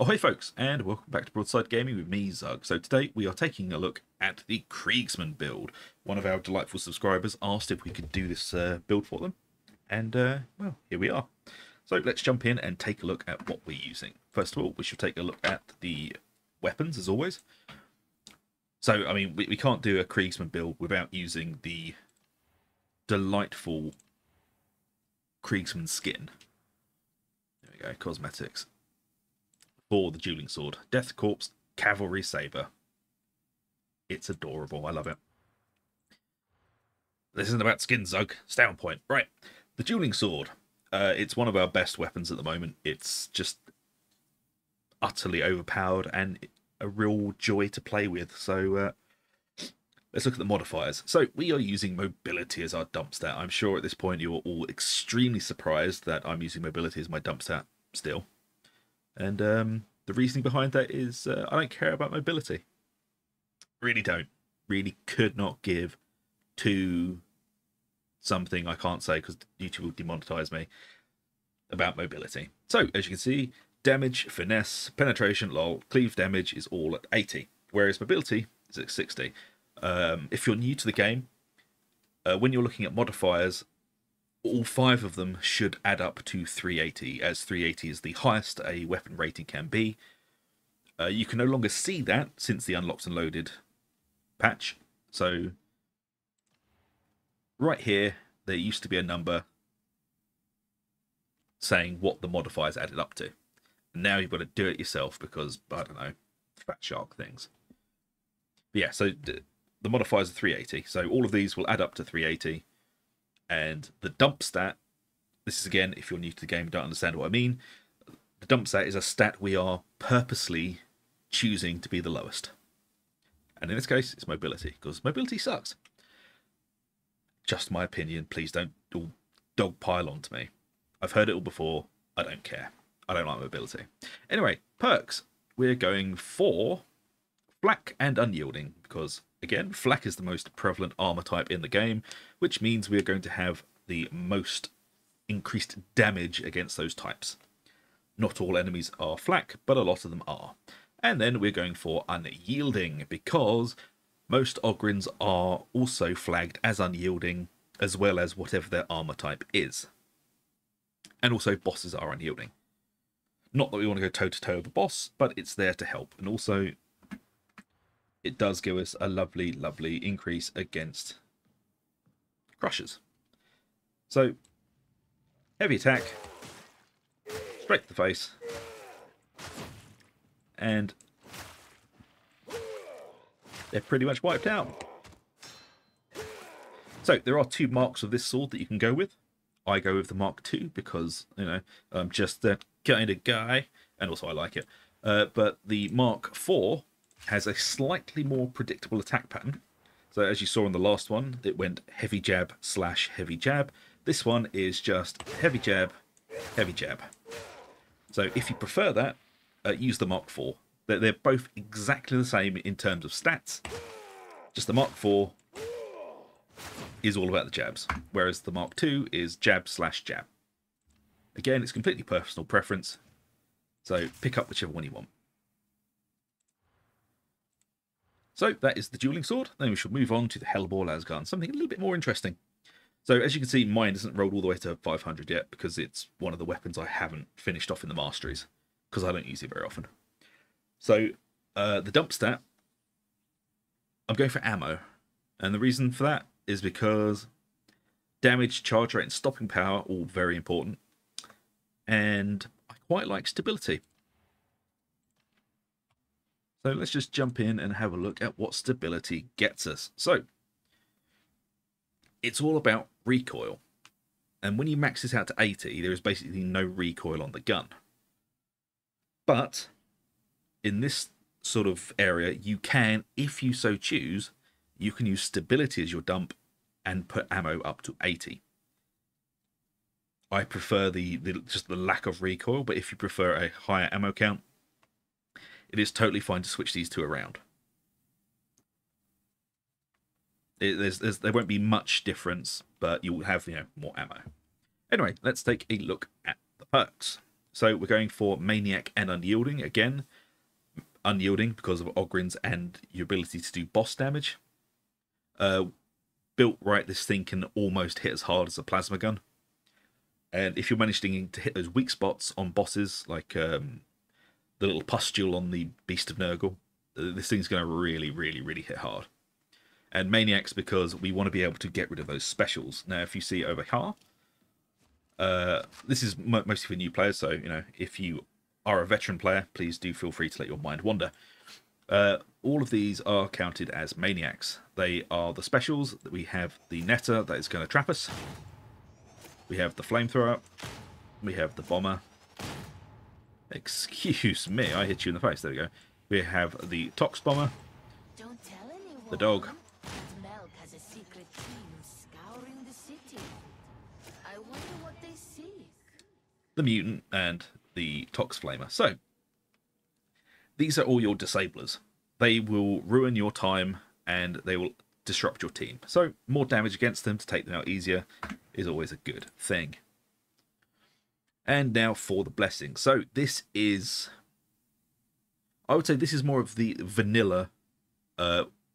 Ahoy folks, and welcome back to Broadside Gaming with me, Zug. So today we are taking a look at the Kriegsman build. One of our delightful subscribers asked if we could do this build for them, and well, here we are. So let's jump in and take a look at what we're using. First of all, we should take a look at the weapons, as always. So, I mean, we can't do a Kriegsman build without using the delightful Kriegsman skin. There we go, cosmetics. For the dueling sword, Death Corpse Cavalry Saber. It's adorable. I love it. This isn't about skin, Zug. Stay on point. Right. The dueling sword. It's one of our best weapons at the moment. It's just utterly overpowered and a real joy to play with. So let's look at the modifiers. So we are using mobility as our dump stat. I'm sure at this point you're all extremely surprised that I'm using mobility as my dump stat still. And the reasoning behind that is I don't care about mobility. Really don't. Really could not give to something I can't say because YouTube will demonetize me about mobility. So, as you can see, damage, finesse, penetration, lol, cleave damage is all at 80, whereas mobility is at 60. If you're new to the game, when you're looking at modifiers, all 5 of them should add up to 380, as 380 is the highest a weapon rating can be. You can no longer see that since the Unlocked and Loaded patch. So, right here, there used to be a number saying what the modifiers added up to. And now you've got to do it yourself because, I don't know, fat shark things. But yeah, so the modifiers are 380. So all of these will add up to 380. And the dump stat, this is again, if you're new to the game and don't understand what I mean, the dump stat is a stat we are purposely choosing to be the lowest. And in this case, it's mobility, because mobility sucks. Just my opinion, please don't all dogpile onto me. I've heard it all before, I don't care. I don't like mobility. Anyway, perks. We're going for flak and unyielding, because again, flak is the most prevalent armor type in the game, which means we're going to have the most increased damage against those types. Not all enemies are flak, but a lot of them are. And then we're going for unyielding, because most Ogryns are also flagged as unyielding, as well as whatever their armor type is. And also bosses are unyielding. Not that we want to go toe-to-toe with a boss, but it's there to help. And also, it does give us a lovely, lovely increase against crushers. So, heavy attack, straight to the face, and they're pretty much wiped out. So, there are 2 marks of this sword that you can go with. I go with the Mark II because, you know, I'm just that kind of guy, and also I like it. But the Mark IV has a slightly more predictable attack pattern. So as you saw in the last one, it went heavy jab slash heavy jab. This one is just heavy jab, heavy jab. So if you prefer that, use the Mark IV. They're both exactly the same in terms of stats. Just the Mark IV is all about the jabs, whereas the Mark II is jab slash jab. Again, it's completely personal preference, so pick up whichever one you want. So that is the dueling sword. Then we should move on to the Helbore lasgun, something a little bit more interesting. So as you can see, mine isn't rolled all the way to 500 yet because it's one of the weapons I haven't finished off in the masteries because I don't use it very often. So the dump stat, I'm going for ammo, and the reason for that is because damage, charge rate, and stopping power all very important, and I quite like stability. So let's just jump in and have a look at what stability gets us. So it's all about recoil. And when you max this out to 80, there is basically no recoil on the gun. But in this sort of area, you can, if you so choose, you can use stability as your dump and put ammo up to 80. I prefer just the lack of recoil, but if you prefer a higher ammo count, it is totally fine to switch these 2 around. There won't be much difference, but you'll have more ammo. Anyway, let's take a look at the perks. So we're going for Maniac and Unyielding. Again, Unyielding because of Ogrins and your ability to do boss damage. Built right, this thing can almost hit as hard as a plasma gun. And if you're managing to hit those weak spots on bosses, like the little pustule on the Beast of Nurgle, this thing's going to really hit hard. And Maniacs because we want to be able to get rid of those specials. Now, if you see over here, this is mostly for new players, so if you are a veteran player, please do feel free to let your mind wander. All of these are counted as Maniacs. They are the specials. We have the Netter that is going to trap us. We have the Flamethrower. We have the Bomber. Excuse me, I hit you in the face. There we go. We have the Tox Bomber. Don't tell anyone. The Dog. Melk has a secret team scouring the city. I wonder what they seek. The Mutant, and the Tox Flamer. So, these are all your disablers. They will ruin your time, and they will disrupt your team. So, more damage against them to take them out easier is always a good thing. And now for the blessing. So, this is... I would say this is more of the vanilla,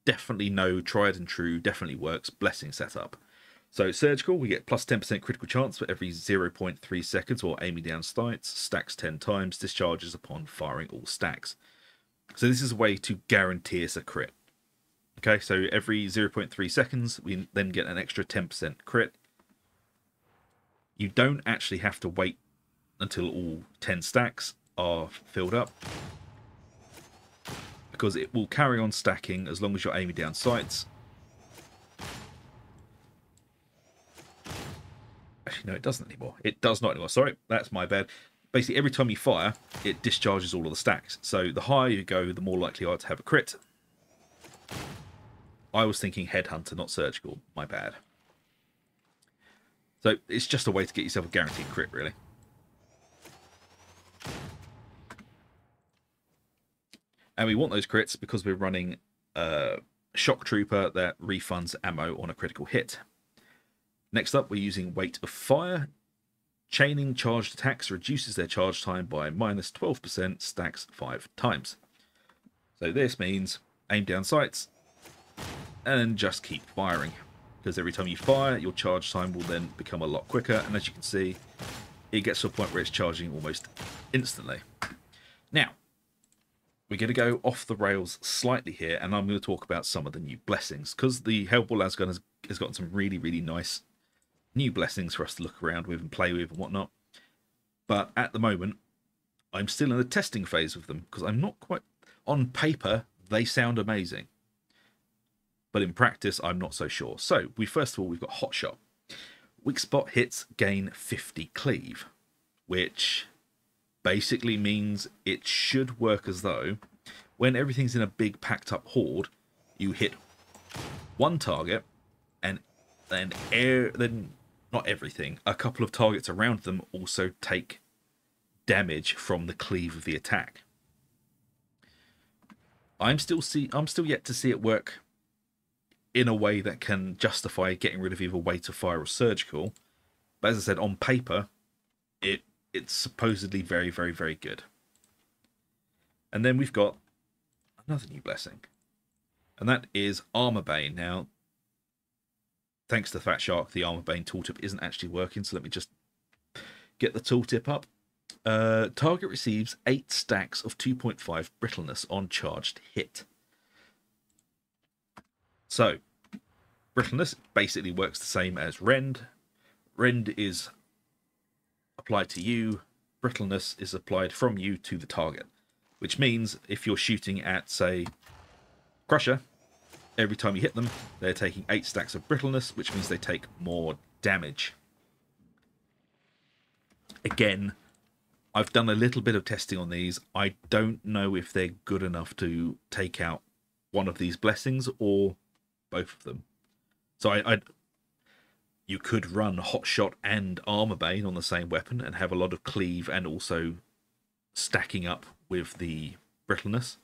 definitely no, tried and true, definitely works blessing setup. So surgical, we get plus 10% critical chance for every 0.3 seconds while aiming down sights, stacks 10 times, discharges upon firing all stacks. So this is a way to guarantee us a crit. Okay, so every 0.3 seconds, we then get an extra 10% crit. You don't actually have to wait until all 10 stacks are filled up, because it will carry on stacking as long as you're aiming down sights. Actually, no, it doesn't anymore. It does not anymore. Sorry, that's my bad. Basically, every time you fire, it discharges all of the stacks. So the higher you go, the more likely you are to have a crit. I was thinking Headhunter, not Surgical. My bad. So it's just a way to get yourself a guaranteed crit, really. And we want those crits because we're running a Shock Trooper that refunds ammo on a critical hit. Next up, we're using Weight of Fire. Chaining charged attacks reduces their charge time by minus 12%, stacks 5 times. So this means aim down sights and just keep firing. Because every time you fire, your charge time will then become a lot quicker. And as you can see, it gets to a point where it's charging almost instantly. Now, we're going to go off the rails slightly here, and I'm going to talk about some of the new blessings, because the Helbore Lasgun has gotten some really nice new blessings for us to look around with and play with and whatnot. But at the moment, I'm still in the testing phase with them, because I'm not quite... On paper, they sound amazing. But in practice, I'm not so sure. So, first of all, we've got Hot Shot. Weak spot hits gain 50 cleave, which... basically means it should work as though when everything's in a big packed up horde, you hit one target and then not everything, a couple of targets around them also take damage from the cleave of the attack. I'm still yet to see it work in a way that can justify getting rid of either Weight of Fire or Surgical. But as I said, on paper, it's supposedly very good. And then we've got another new blessing, and that is Armor Bane. Now, thanks to Fat Shark, the Armor Bane tooltip isn't actually working, so let me just get the tooltip up. Target receives 8 stacks of 2.5 brittleness on charged hit. So, brittleness basically works the same as Rend. Rend is applied to you, brittleness is applied from you to the target, which means if you're shooting at, say, Crusher, every time you hit them, they're taking 8 stacks of brittleness, which means they take more damage. Again, I've done a little bit of testing on these. I don't know if they're good enough to take out one of these blessings or both of them. So you could run Hot Shot and Armor Bane on the same weapon and have a lot of cleave and also stacking up with the brittleness,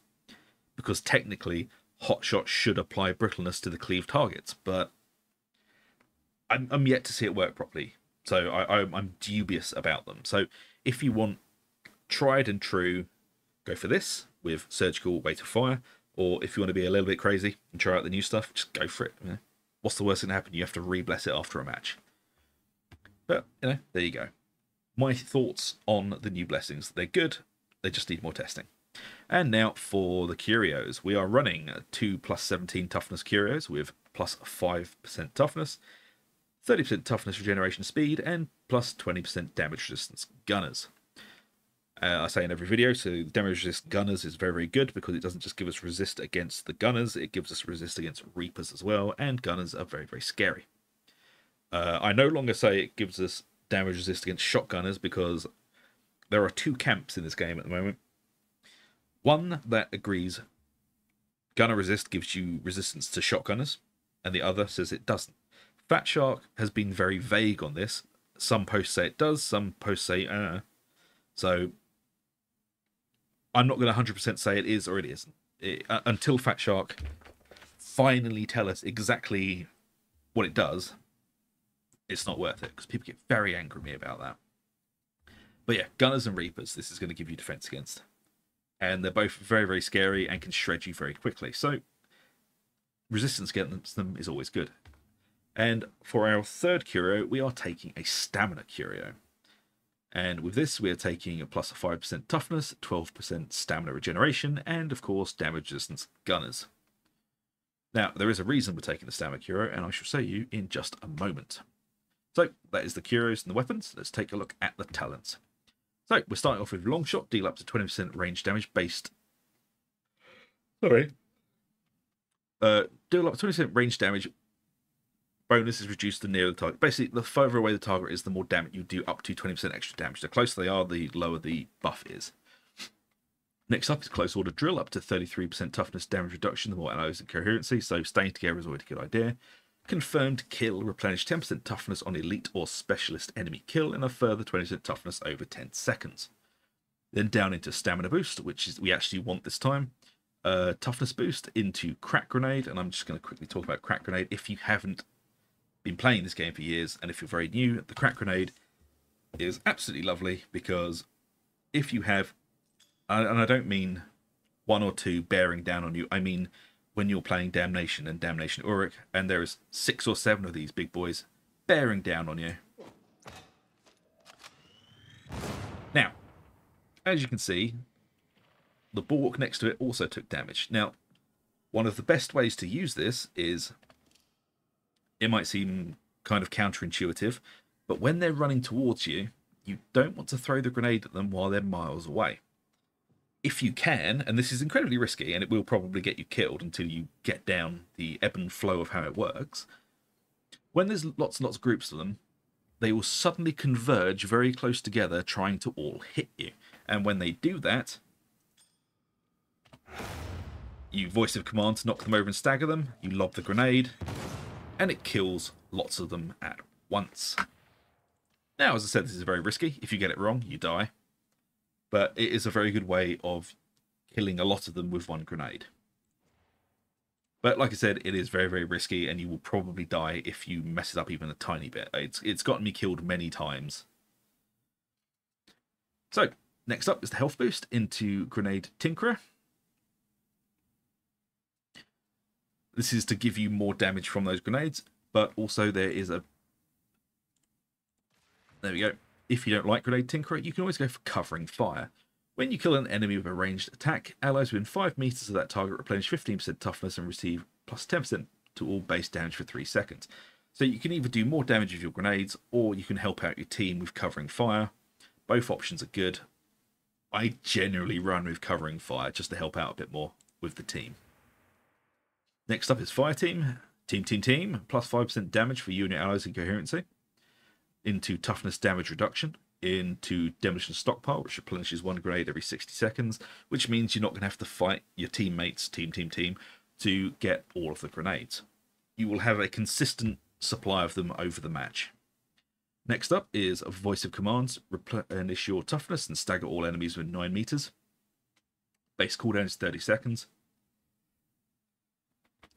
because technically Hot Shot should apply brittleness to the cleave targets, but I'm yet to see it work properly. So I'm dubious about them. So if you want tried and true, go for this with surgical weight of fire. Or if you want to be a little bit crazy and try out the new stuff, just go for it. You know? What's the worst that can happen? You have to re-bless it after a match. But, you know, there you go. My thoughts on the new blessings. They're good. They just need more testing. And now for the curios. We are running 2 plus 17 toughness curios with plus 5% toughness, 30% toughness regeneration speed, and plus 20% damage resistance gunners. I say in every video, so the damage resist gunners is very, very good because it doesn't just give us resist against the gunners, it gives us resist against reapers as well, and gunners are very, very scary. I no longer say it gives us damage resist against shotgunners because there are 2 camps in this game at the moment. One that agrees gunner resist gives you resistance to shotgunners, and the other says it doesn't. Fat Shark has been very vague on this. Some posts say it does, some posts say So I'm not going to 100% say it is or it isn't. Until Fat Shark finally tell us exactly what it does, it's not worth it, because people get very angry at me about that. But yeah, Gunners and Reapers, this is going to give you defense against. And they're both very, very scary and can shred you very quickly. So resistance against them is always good. And for our third curio, we are taking a Stamina curio. And with this, we are taking a plus 5% toughness, 12% stamina regeneration, and of course, damage resistance gunners. Now, there is a reason we're taking the Stamina curio, and I shall show you in just a moment. So, that is the curios and the weapons. Let's take a look at the talents. So, we're starting off with Longshot, deal up to 20% range damage based... Deal up to 20% range damage. Bonus is reduced the nearer the target. Basically, the further away the target is, the more damage you do, up to 20% extra damage. The closer they are, the lower the buff is. Next up is Close Order Drill, up to 33% toughness damage reduction, the more allies and coherency, so staying together is always a good idea. Confirmed Kill, replenish 10% toughness on elite or specialist enemy kill, and a further 20% toughness over 10 seconds. Then down into Stamina Boost, which is we actually want this time. Toughness Boost into Crack Grenade, and I'm just going to quickly talk about Crack Grenade. If you haven't been playing this game for years, and if you're very new, the Crack Grenade is absolutely lovely, because if you have, and I don't mean 1 or 2 bearing down on you, I mean when you're playing Damnation and Damnation Uruk, and there is 6 or 7 of these big boys bearing down on you. Now, as you can see, the bulwark next to it also took damage. Now, one of the best ways to use this is, it might seem kind of counterintuitive, but when they're running towards you, you don't want to throw the grenade at them while they're miles away. If you can, and this is incredibly risky, and it will probably get you killed until you get down the ebb and flow of how it works, when there's lots and lots of groups of them, they will suddenly converge very close together, trying to all hit you. And when they do that, you voice of command to knock them over and stagger them, you lob the grenade, and it kills lots of them at once. Now, as I said, this is very risky. If you get it wrong, you die. But it is a very good way of killing a lot of them with one grenade. But like I said, it is very, very risky, and you will probably die if you mess it up even a tiny bit. It's gotten me killed many times. So, next up is the health boost into Grenade Tinkerer. This is to give you more damage from those grenades, but also there is a... There we go. If you don't like Grenade Tinkerer, you can always go for Covering Fire. When you kill an enemy with a ranged attack, allies within 5 meters of that target replenish 15% toughness and receive plus 10% to all base damage for 3 seconds. So you can either do more damage with your grenades, or you can help out your team with Covering Fire. Both options are good. I generally run with Covering Fire just to help out a bit more with the team. Next up is Fire Team. Team. Plus 5% damage for you and your allies in coherency. Into Toughness Damage Reduction. Into Demolition Stockpile, which replenishes 1 grenade every 60 seconds. Which means you're not going to have to fight your teammates, team, to get all of the grenades. You will have a consistent supply of them over the match. Next up is Voice of Commands. Replenish your toughness and stagger all enemies within 9 meters. Base cooldown is 30 seconds.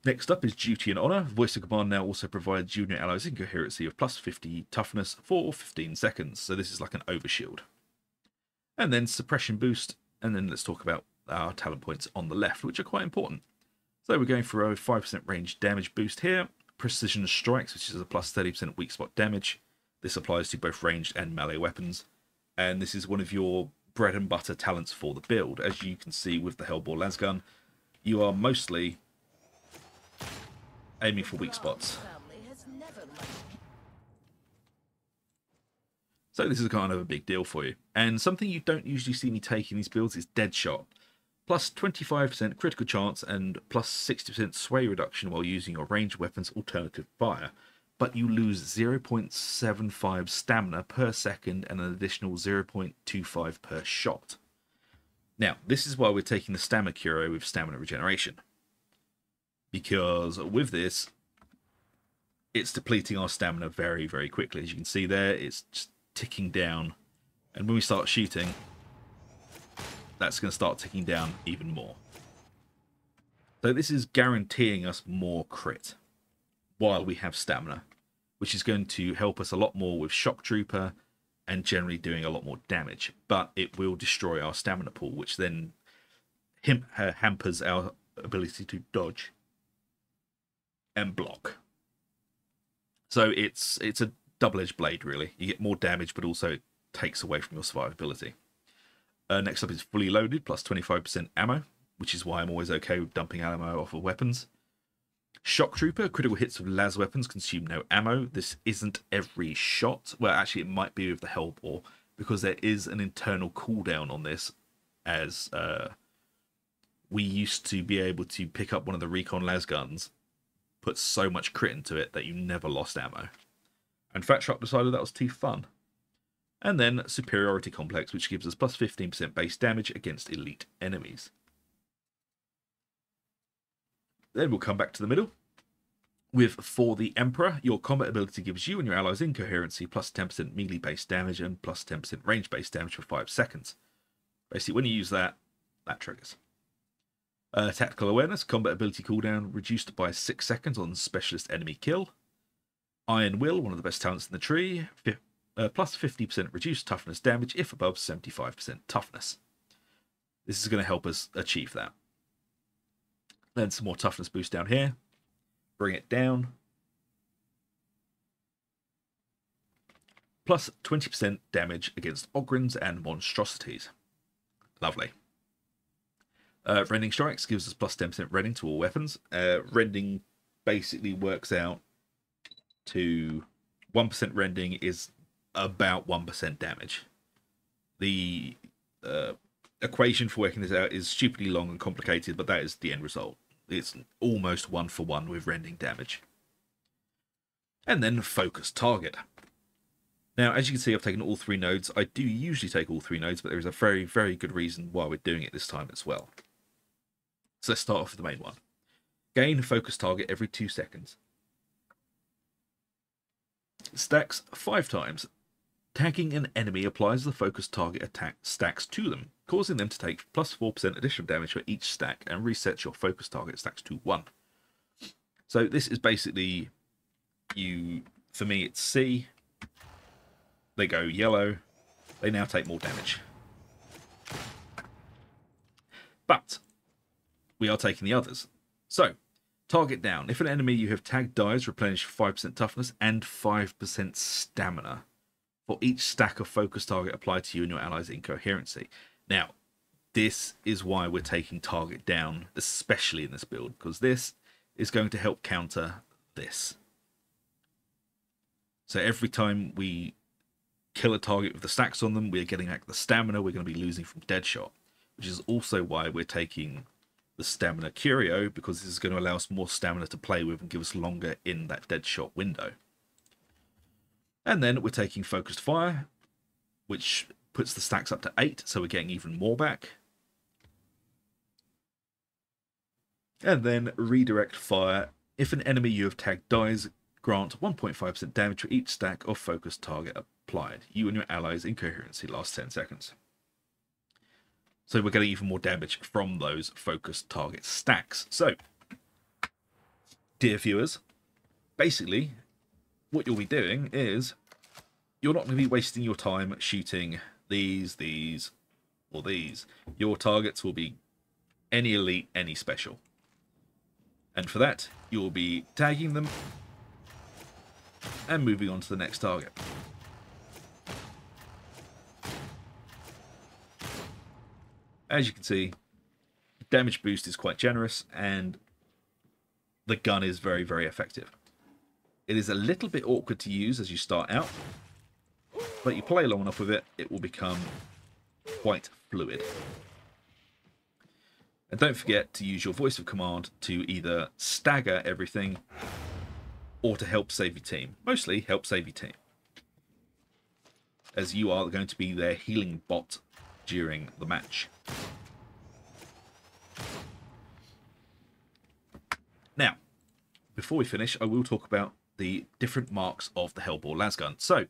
Next up is Duty and Honor. Voice of Command now also provides junior allies incoherency of plus 50 toughness for 15 seconds. So this is like an overshield. And then suppression boost, and then let's talk about our talent points on the left, which are quite important. So we're going for a 5% range damage boost here. Precision strikes, which is a plus 30% weak spot damage. This applies to both ranged and melee weapons. And this is one of your bread and butter talents for the build. As you can see with the Helbore lasgun, you are mostly aiming for weak spots. So this is kind of a big deal for you. And something you don't usually see me take in these builds is Deadshot. Plus 25% critical chance and plus 60% sway reduction while using your ranged weapons alternative fire. But you lose 0.75 stamina per second and an additional 0.25 per shot. Now, this is why we're taking the Stamina Curio with stamina regeneration. Because with this, it's depleting our stamina very, very quickly. As you can see there, it's just ticking down. And when we start shooting, that's going to start ticking down even more. So this is guaranteeing us more crit while we have stamina, which is going to help us a lot more with Shock Trooper and generally doing a lot more damage. But it will destroy our stamina pool, which then hampers our ability to dodge and block. So it's a double-edged blade, really. You get more damage, but also it takes away from your survivability. Next up is fully loaded, plus 25% ammo, which is why I'm always okay with dumping ammo off of weapons. Shock Trooper, critical hits with las weapons consume no ammo. This isn't every shot. Well, actually, it might be with the Helbore, because there is an internal cooldown on this, as we used to be able to pick up one of the recon las guns, put so much crit into it that you never lost ammo. And Fat Shark decided that was too fun. And then Superiority Complex, which gives us plus 15% base damage against elite enemies. Then we'll come back to the middle. With For the Emperor, your combat ability gives you and your allies Incoherency plus 10% melee base damage and plus 10% range base damage for 5 seconds. Basically, when you use that, that triggers. Tactical Awareness, combat ability cooldown reduced by 6 seconds on specialist enemy kill. Iron Will, one of the best talents in the tree, plus 50% reduced toughness damage if above 75% toughness. This is going to help us achieve that. Then some more toughness boost down here. Bring it down. Plus 20% damage against Ogryns and monstrosities. Lovely. Rending Strikes gives us plus 10% rending to all weapons. Rending basically works out to 1% rending is about 1% damage. The equation for working this out is stupidly long and complicated, but that is the end result. It's almost 1-for-1 with rending damage. And then Focus Target. Now, as you can see, I've taken all 3 nodes. I do usually take all 3 nodes, but there is a very, very good reason why we're doing it this time as well. So let's start off with the main one. Gain Focus Target every 2 seconds. Stacks 5 times. Tagging an enemy applies the focus target attack stacks to them, causing them to take plus 4% additional damage for each stack and resets your focus target stacks to 1. So this is basically, for me it's C, they go yellow, they now take more damage. But we are taking the others. So, target down. If an enemy you have tagged dies, replenish 5% toughness and 5% stamina for each stack of focus target applied to you and your allies' Incoherency. Now, this is why we're taking target down, especially in this build, because this is going to help counter this. So every time we kill a target with the stacks on them, we're getting back the stamina we're going to be losing from Deadshot, which is also why we're taking the Stamina Curio, because this is going to allow us more stamina to play with and give us longer in that Deadshot window. And then we're taking Focused Fire, which puts the stacks up to 8, so we're getting even more back. And then Redirect Fire. If an enemy you have tagged dies, grant 1.5% damage for each stack of focused target applied. You and your allies' Incoherency lasts 10 seconds. So we're getting even more damage from those focused target stacks. So, dear viewers, basically, what you'll be doing is you're not going to be wasting your time shooting these, or these. Your targets will be any elite, any special. And for that, you'll be tagging them and moving on to the next target. As you can see, damage boost is quite generous and the gun is very, very effective. It is a little bit awkward to use as you start out, but you play long enough with it, it will become quite fluid. And don't forget to use your voice of command to either stagger everything or to help save your team. Mostly help save your team, as you are going to be their healing bot during the match. Now, before we finish, I will talk about the different marks of the Helbore lasgun. So,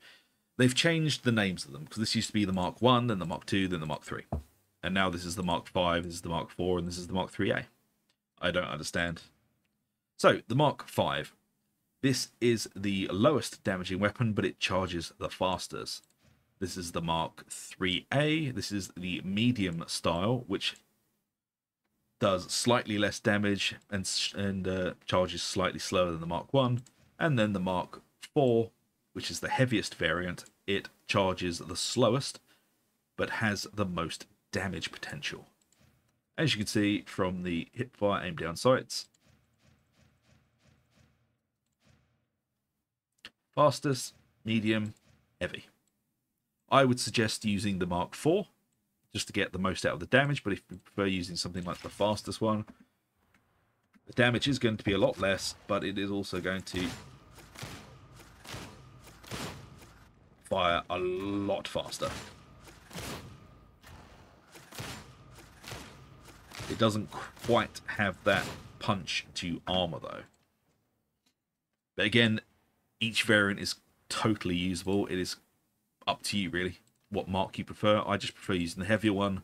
they've changed the names of them, because this used to be the Mark 1, then the Mark 2, then the Mark 3. And now this is the Mark 5, this is the Mark 4, and this is the Mark 3A. I don't understand. So, the Mark 5. This is the lowest damaging weapon, but it charges the fastest. This is the Mark 3A. This is the medium style, which does slightly less damage and charges slightly slower than the Mark 1. And then the Mark 4, which is the heaviest variant. It charges the slowest, but has the most damage potential. As you can see from the hipfire aim down sights, fastest, medium, heavy. I would suggest using the Mark 4 just to get the most out of the damage, but if you prefer using something like the fastest one, the damage is going to be a lot less, but it is also going to fire a lot faster. It doesn't quite have that punch to armor though. But again, each variant is totally usable. It is up to you really what mark you prefer. I just prefer using the heavier one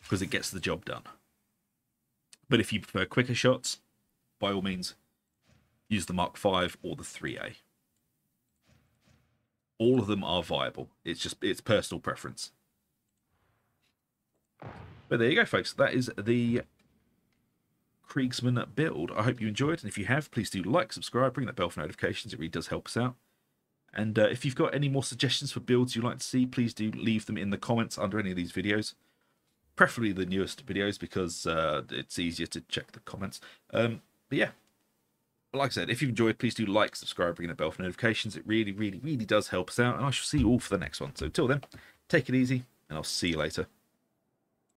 because it gets the job done. But if you prefer quicker shots, by all means use the Mark 5 or the 3A. All of them are viable. It's personal preference. But there you go, folks. That is the Kriegsman build. I hope you enjoyed, and if you have, please do like, subscribe, ring that bell for notifications. It really does help us out. And if you've got any more suggestions for builds you'd like to see, please do leave them in the comments under any of these videos. Preferably the newest videos, because it's easier to check the comments. But yeah, like I said, if you've enjoyed, please do like, subscribe, ring that bell for notifications. It really, really, really does help us out. And I shall see you all for the next one. So till then, take it easy, and I'll see you later.